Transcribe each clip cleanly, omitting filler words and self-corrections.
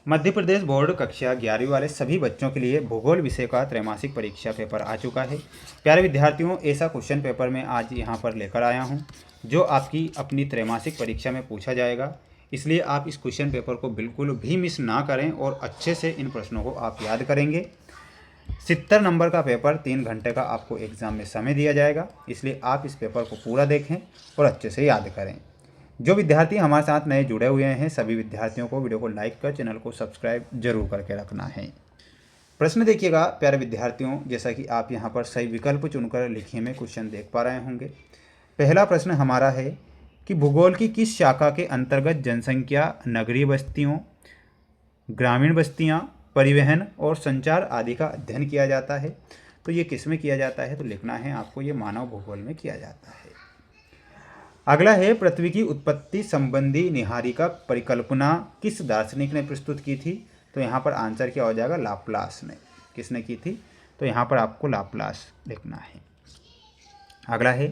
Madhya Pradesh board कक्षा 11वीं वाले सभी बच्चों के लिए भूगोल विषय का त्रैमासिक परीक्षा पेपर आ चुका है। प्यारे विद्यार्थियों, ऐसा क्वेश्चन पेपर मैं आज यहाँ पर लेकर आया हूँ जो आपकी अपनी त्रैमासिक परीक्षा में पूछा जाएगा। इसलिए आप इस क्वेश्चन पेपर को बिल्कुल भी मिस ना करें और अच्छे से इन प्रश्नों को आप याद करेंगे। 70 नंबर का पेपर 3 घंटे का आपको एग्ज़ाम में समय दिया जाएगा, इसलिए आप इस पेपर को पूरा देखें और अच्छे से याद करें। जो विद्यार्थी हमारे साथ नए जुड़े हुए हैं सभी विद्यार्थियों को वीडियो को लाइक कर चैनल को सब्सक्राइब जरूर करके रखना है। प्रश्न देखिएगा प्यारे विद्यार्थियों, जैसा कि आप यहाँ पर सही विकल्प चुनकर लिखिए में क्वेश्चन देख पा रहे होंगे। पहला प्रश्न हमारा है कि भूगोल की किस शाखा के अंतर्गत जनसंख्या, नगरीय बस्तियों, ग्रामीण बस्तियाँ, परिवहन और संचार आदि का अध्ययन किया जाता है। तो ये किस में किया जाता है? तो लिखना है आपको, ये मानव भूगोल में किया जाता है। अगला है पृथ्वी की उत्पत्ति संबंधी निहारिका परिकल्पना किस दार्शनिक ने प्रस्तुत की थी? तो यहाँ पर आंसर क्या हो जाएगा? लाप्लास ने। किसने की थी? तो यहाँ पर आपको लाप्लास लिखना है। अगला है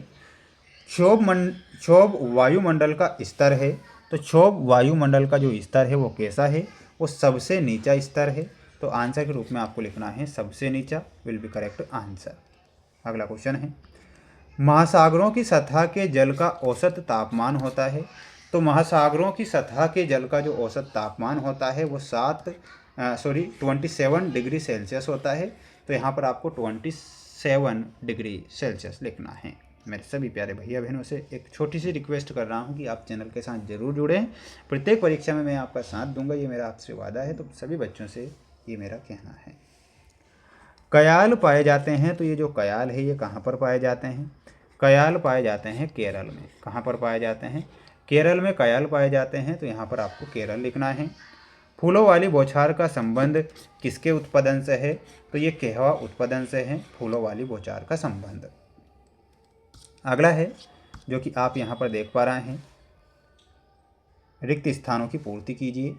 क्षोभ वायुमंडल का स्तर है। तो क्षोभ वायुमंडल का जो स्तर है वो कैसा है? वो सबसे नीचा स्तर है। तो आंसर के रूप में आपको लिखना है सबसे नीचा, विल बी करेक्ट आंसर। अगला क्वेश्चन है महासागरों की सतह के जल का औसत तापमान होता है। तो महासागरों की सतह के जल का जो औसत तापमान होता है वो 27 डिग्री सेल्सियस होता है। तो यहाँ पर आपको 27 डिग्री सेल्सियस लिखना है। मेरे सभी प्यारे भैया बहनों से एक छोटी सी रिक्वेस्ट कर रहा हूँ कि आप चैनल के साथ जरूर जुड़ें। प्रत्येक परीक्षा में मैं आपका साथ दूंगा, ये मेरा आपसे वादा है। तो सभी बच्चों से ये मेरा कहना है। कयाल पाए जाते हैं। तो ये जो कयाल है ये कहाँ पर पाए जाते हैं? कयाल पाए जाते हैं केरल में। कहाँ पर पाए जाते हैं? केरल में कयाल पाए जाते हैं। तो यहाँ पर आपको केरल लिखना है। फूलों वाली बौछार का संबंध किसके उत्पादन से है? तो ये कहवा उत्पादन से है फूलों वाली बौछार का संबंध। अगला है जो कि आप यहाँ पर देख पा रहे हैं, रिक्त स्थानों की पूर्ति कीजिए।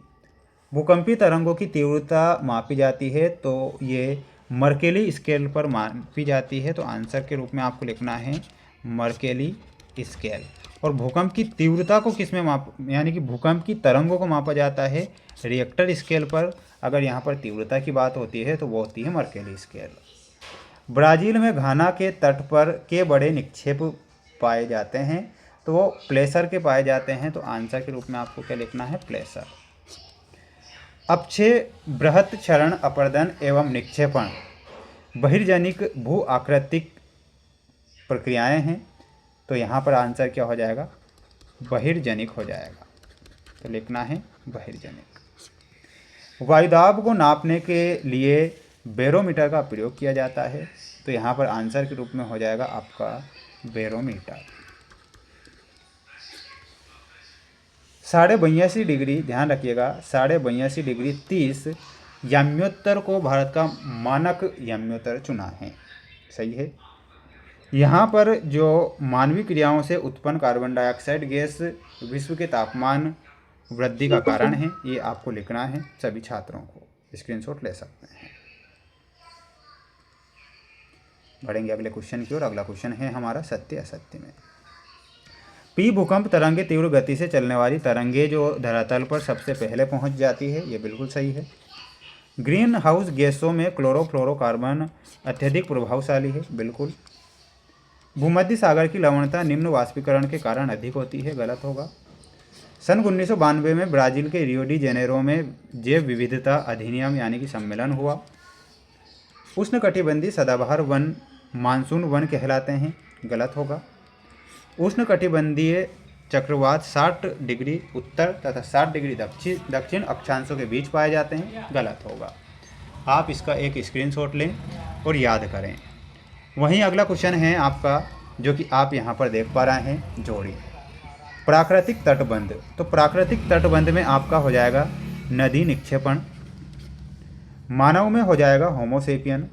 भूकंपीय तरंगों की तीव्रता मापी जाती है। तो ये मर्केली स्केल पर मापी जाती है। तो आंसर के रूप में आपको लिखना है मर्केली स्केल। और भूकंप की तीव्रता को किस में यानी कि भूकंप की तरंगों को मापा जाता है रिएक्टर स्केल पर। अगर यहाँ पर तीव्रता की बात होती है तो वो होती है मर्केली स्केल। ब्राज़ील में घाना के तट पर के बड़े निक्षेप पाए जाते हैं। तो वो प्लेसर के पाए जाते हैं। तो आंसर के रूप में आपको क्या लिखना है? प्लेसर। अपक्षय, बृहत क्षरण, अपर्दन एवं निक्षेपण बहिर्जनिक भू आकृतिक प्रक्रियाएं हैं। तो यहाँ पर आंसर क्या हो जाएगा? बहिर्जनिक हो जाएगा। तो लिखना है बहिर्जनिक। वायुदाब को नापने के लिए बैरोमीटर का प्रयोग किया जाता है। तो यहाँ पर आंसर के रूप में हो जाएगा आपका बैरोमीटर। 82.5 डिग्री, ध्यान रखिएगा, 82.5 डिग्री 30 याम्योत्तर को भारत का मानक याम्योत्तर चुना है। सही है। यहाँ पर जो मानवीय क्रियाओं से उत्पन्न कार्बन डाइऑक्साइड गैस विश्व के तापमान वृद्धि का कारण है, ये आपको लिखना है। सभी छात्रों को स्क्रीनशॉट ले सकते हैं। बढ़ेंगे अगले क्वेश्चन की ओर। अगला क्वेश्चन है हमारा सत्य असत्य में। पी भूकंप तरंगे तीव्र गति से चलने वाली तरंगे जो धरातल पर सबसे पहले पहुंच जाती है। ये बिल्कुल सही है। ग्रीन हाउस गैसों में क्लोरोफ्लोरोकार्बन अत्यधिक प्रभावशाली है। बिल्कुल। भूमध्य सागर की लवणता निम्न वाष्पीकरण के कारण अधिक होती है। गलत होगा। सन 1992 में ब्राज़ील के रियो डी जेनेरो में जैव विविधता अधिनियम यानी कि सम्मेलन हुआ। उष्णकटिबंधीय सदाबहार वन मानसून वन कहलाते हैं। गलत होगा। उष्णकटिबंधीय चक्रवात 60 डिग्री उत्तर तथा 60 डिग्री दक्षिण अक्षांशों के बीच पाए जाते हैं। गलत होगा। आप इसका एक स्क्रीनशॉट लें और याद करें। वहीं अगला क्वेश्चन है आपका जो कि आप यहाँ पर देख पा रहे हैं, जोड़ी प्राकृतिक तटबंध। तो प्राकृतिक तटबंध में आपका हो जाएगा नदी निक्षेपण। मानव में हो जाएगा होमोसेपियन।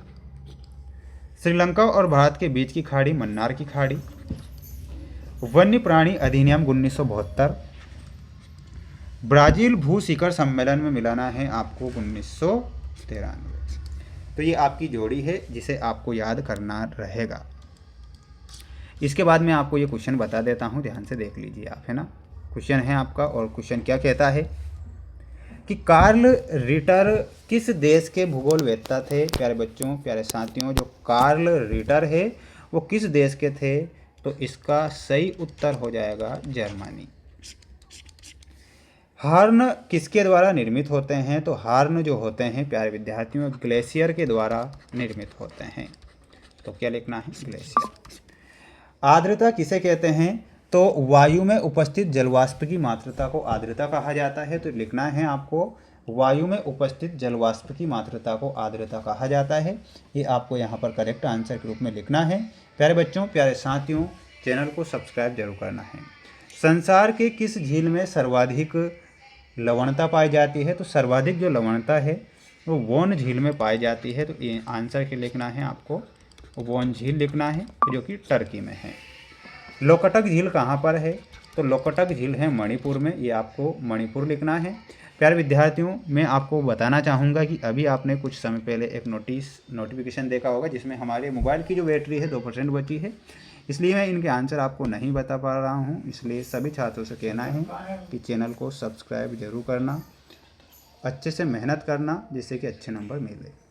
श्रीलंका और भारत के बीच की खाड़ी मन्नार की खाड़ी। वन्य प्राणी अधिनियम 1972। ब्राज़ील भू शिखर सम्मेलन में मिलाना है आपको 1993। तो ये आपकी जोड़ी है जिसे आपको याद करना रहेगा। इसके बाद मैं आपको ये क्वेश्चन बता देता हूँ, ध्यान से देख लीजिए आप, है ना। क्वेश्चन है आपका और क्वेश्चन क्या कहता है कि कार्ल रिटर किस देश के भूगोलवेत्ता थे। प्यारे बच्चों, प्यारे साथियों, जो कार्ल रिटर है वो किस देश के थे, तो इसका सही उत्तर हो जाएगा जर्मनी। हार्न किसके द्वारा निर्मित होते हैं, तो हार्न जो होते हैं प्यारे विद्यार्थियों ग्लेशियर के द्वारा निर्मित होते हैं। तो क्या लिखना है, ग्लेशियर। आर्द्रता किसे कहते हैं, तो वायु में उपस्थित जलवाष्प की मात्रा को आर्द्रता कहा जाता है। तो लिखना है आपको, वायु में उपस्थित जलवाष्प की मात्रा को आर्द्रता कहा जाता है। ये आपको यहाँ पर करेक्ट आंसर के रूप में लिखना है। प्यारे बच्चों, प्यारे साथियों, चैनल को सब्सक्राइब जरूर करना है। संसार के किस झील में सर्वाधिक लवणता पाई जाती है, तो सर्वाधिक जो लवणता है वो वोन झील में पाई जाती है। तो ये आंसर के लिखना है आपको, वोन झील लिखना है जो कि टर्की में है। लोकटक झील कहाँ पर है, तो लोकटक झील है मणिपुर में। ये आपको मणिपुर लिखना है। प्यारे विद्यार्थियों, मैं आपको बताना चाहूँगा कि अभी आपने कुछ समय पहले एक नोटिफिकेशन देखा होगा जिसमें हमारे मोबाइल की जो बैटरी है 2% बची है, इसलिए मैं इनके आंसर आपको नहीं बता पा रहा हूँ। इसलिए सभी छात्रों से कहना है कि चैनल को सब्सक्राइब जरूर करना, अच्छे से मेहनत करना जिससे कि अच्छे नंबर मिले।